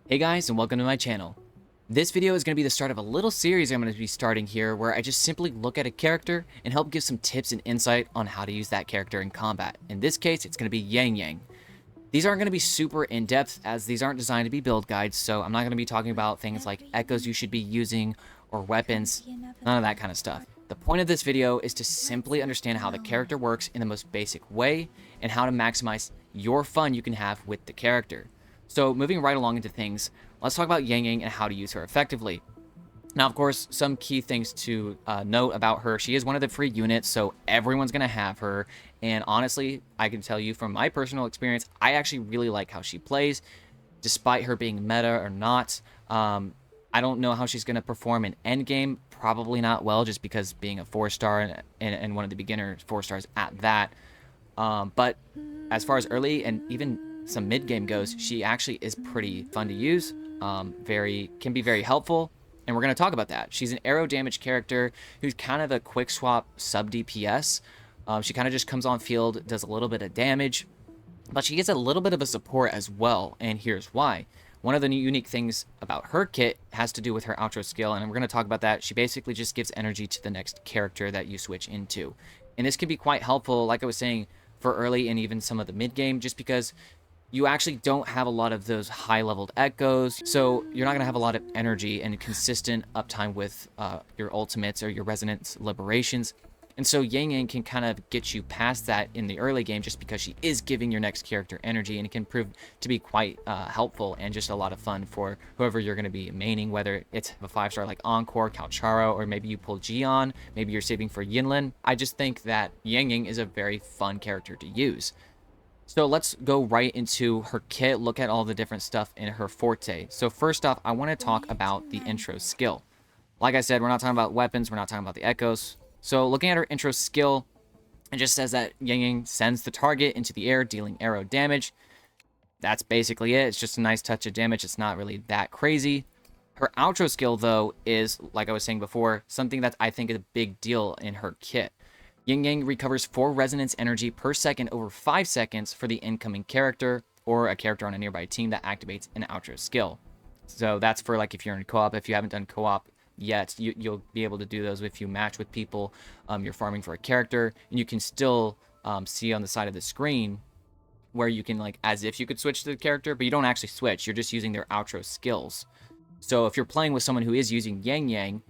Hey guys, and welcome to my channel. This video is going to be the start of a little series I'm going to be starting here where I just simply look at a character and help give some tips and insight on how to use that character in combat. In this case, it's going to be Yangyang. These aren't going to be super in-depth as these aren't designed to be build guides, so I'm not going to be talking about things like echoes you should be using or weapons, none of that kind of stuff. The point of this video is to simply understand how the character works in the most basic way and how to maximize your fun you can have with the character. So moving right along into things, let's talk about Yangyang and how to use her effectively. Now, of course, some key things to note about her. She is one of the free units, so everyone's going to have her. And honestly, I can tell you from my personal experience, I actually really like how she plays, despite her being meta or not. I don't know how she's going to perform in endgame. Probably not well, just because being a 4-star and one of the beginner 4-stars at that. But as far as early and even some mid-game goes, she actually is pretty fun to use, can be very helpful, and we're going to talk about that. She's an arrow damage character who's kind of a quick swap sub DPS. She kind of just comes on field, does a little bit of damage, but she gets a little bit of a support as well, and here's why. One of the unique things about her kit has to do with her outro skill, and we're going to talk about that. She basically just gives energy to the next character that you switch into, and this can be quite helpful, like I was saying, for early and even some of the mid-game, just because you actually don't have a lot of those high-leveled echoes, so you're not going to have a lot of energy and consistent uptime with your ultimates or your resonance liberations. And so Yangyang can kind of get you past that in the early game just because she is giving your next character energy, and it can prove to be quite helpful and just a lot of fun for whoever you're going to be maining, whether it's a 5-star like Encore, Calcharo, or maybe you pull Gion, maybe you're saving for Yinlin. I just think that Yangyang is a very fun character to use. So let's go right into her kit, look at all the different stuff in her forte. So first off, I want to talk about the intro skill. Like I said, we're not talking about weapons, we're not talking about the echoes. So looking at her intro skill, it just says that Yangyang sends the target into the air, dealing arrow damage. That's basically it. It's just a nice touch of damage. It's not really that crazy. Her outro skill, though, is, like I was saying before, something that I think is a big deal in her kit. Yangyang recovers 4 resonance energy per second over 5 seconds for the incoming character or a character on a nearby team that activates an outro skill. So that's for like if you're in co-op. If you haven't done co-op yet, you'll be able to do those if you match with people. You're farming for a character, and you can still see on the side of the screen where you can, like, as if you could switch to the character, but you don't actually switch. You're just using their outro skills. So if you're playing with someone who is using Yangyang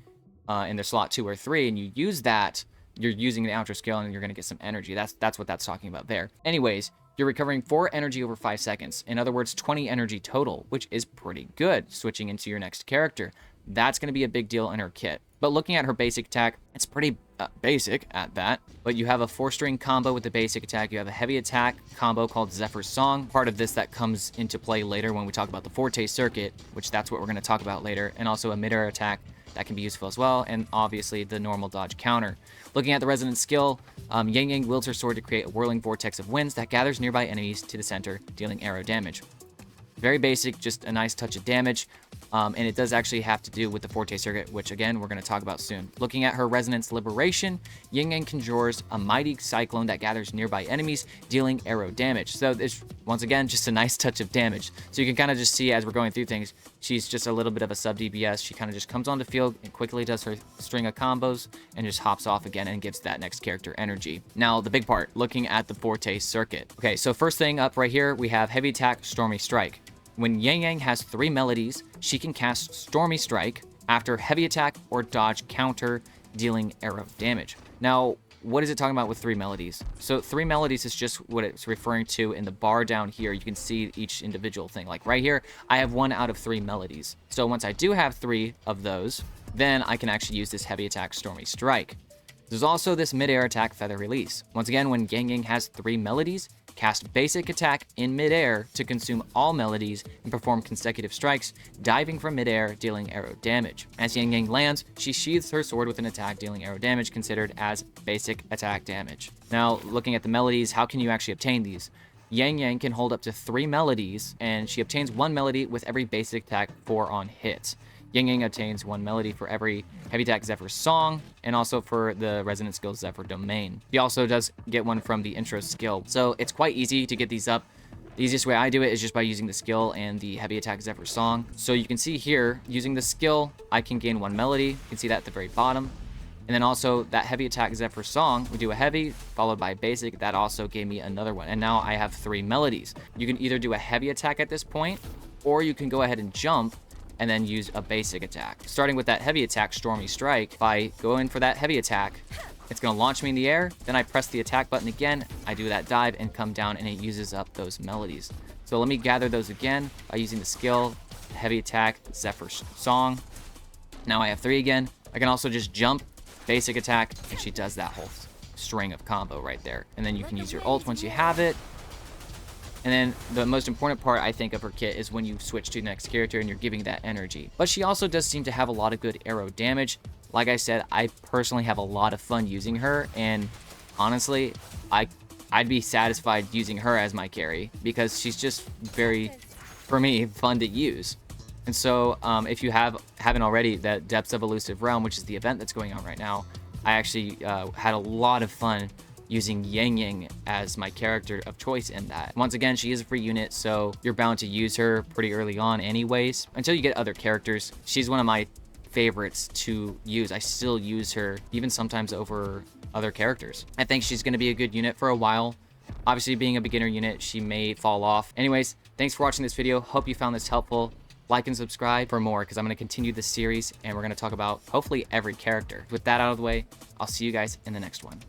in their slot 2 or 3, and you use that, you're using the outro skill and you're going to get some energy. That's what that's talking about there. Anyways, you're recovering 4 energy over 5 seconds. In other words, 20 energy total, which is pretty good switching into your next character. That's going to be a big deal in her kit. But looking at her basic attack, it's pretty basic at that. But you have a 4-string combo with the basic attack. You have a heavy attack combo called Zephyr's Song. Part of this that comes into play later when we talk about the Forte circuit, which that's what we're going to talk about later. And also a mid-air attack that can be useful as well, and obviously the normal dodge counter. Looking at the resonance skill, Yangyang wields her sword to create a whirling vortex of winds that gathers nearby enemies to the center, dealing arrow damage. Very basic, just a nice touch of damage, and it does actually have to do with the Forte circuit, which again we're going to talk about soon. Looking at her resonance liberation, Yangyang conjures a mighty cyclone that gathers nearby enemies, dealing arrow damage. So it's once again just a nice touch of damage. So you can kind of just see as we're going through things, she's just a little bit of a sub DPS. She kind of just comes on the field and quickly does her string of combos and just hops off again and gives that next character energy. Now the big part, looking at the Forte circuit. Okay, so first thing up right here, we have heavy attack, Stormy Strike. When Yangyang has 3 melodies, she can cast Stormy Strike after heavy attack or dodge counter, dealing arrow damage. Now, what is it talking about with 3 melodies? So 3 melodies is just what it's referring to in the bar down here. You can see each individual thing. Like right here, I have 1 out of 3 melodies. So once I do have 3 of those, then I can actually use this heavy attack Stormy Strike. There's also this mid-air attack Feather Release. Once again, when Yangyang has 3 melodies, cast basic attack in mid-air to consume all melodies and perform consecutive strikes, diving from mid-air, dealing arrow damage. As Yangyang lands, she sheathes her sword with an attack dealing arrow damage considered as basic attack damage. Now, looking at the melodies, how can you actually obtain these? Yangyang can hold up to 3 melodies, and she obtains 1 melody with every basic attack 4 on hits. Yangyang obtains 1 melody for every heavy attack Zephyr's Song, and also for the resonance skill Zephyr Domain. He also does get one from the intro skill, so it's quite easy to get these up. The easiest way I do it is just by using the skill and the heavy attack Zephyr Song. So you can see here, using the skill, I can gain 1 melody. You can see that at the very bottom. And then also that heavy attack Zephyr Song, we do a heavy followed by basic. That also gave me another one. And now I have 3 melodies. You can either do a heavy attack at this point, or you can go ahead and jump and then use a basic attack. Starting with that heavy attack, Stormy Strike, if I go in for that heavy attack, it's gonna launch me in the air. Then I press the attack button again. I do that dive and come down, and it uses up those melodies. So let me gather those again by using the skill, heavy attack, Zephyr Song. Now I have 3 again. I can also just jump, basic attack, and she does that whole string of combo right there. And then you can use your ult once you have it. And then the most important part, I think, of her kit is when you switch to the next character and you're giving that energy. But she also does seem to have a lot of good arrow damage. Like I said, I personally have a lot of fun using her, and honestly, I'd be satisfied using her as my carry because she's just very, for me, fun to use. And so if you haven't already, that Depths of Elusive Realm, which is the event that's going on right now, I actually had a lot of fun using Yangyang as my character of choice in that. Once again, she is a free unit, so you're bound to use her pretty early on anyways, until you get other characters. She's one of my favorites to use. I still use her, even sometimes over other characters. I think she's going to be a good unit for a while. Obviously, being a beginner unit, she may fall off. Anyways, thanks for watching this video. Hope you found this helpful. Like and subscribe for more, because I'm going to continue this series, and we're going to talk about hopefully every character. With that out of the way, I'll see you guys in the next one.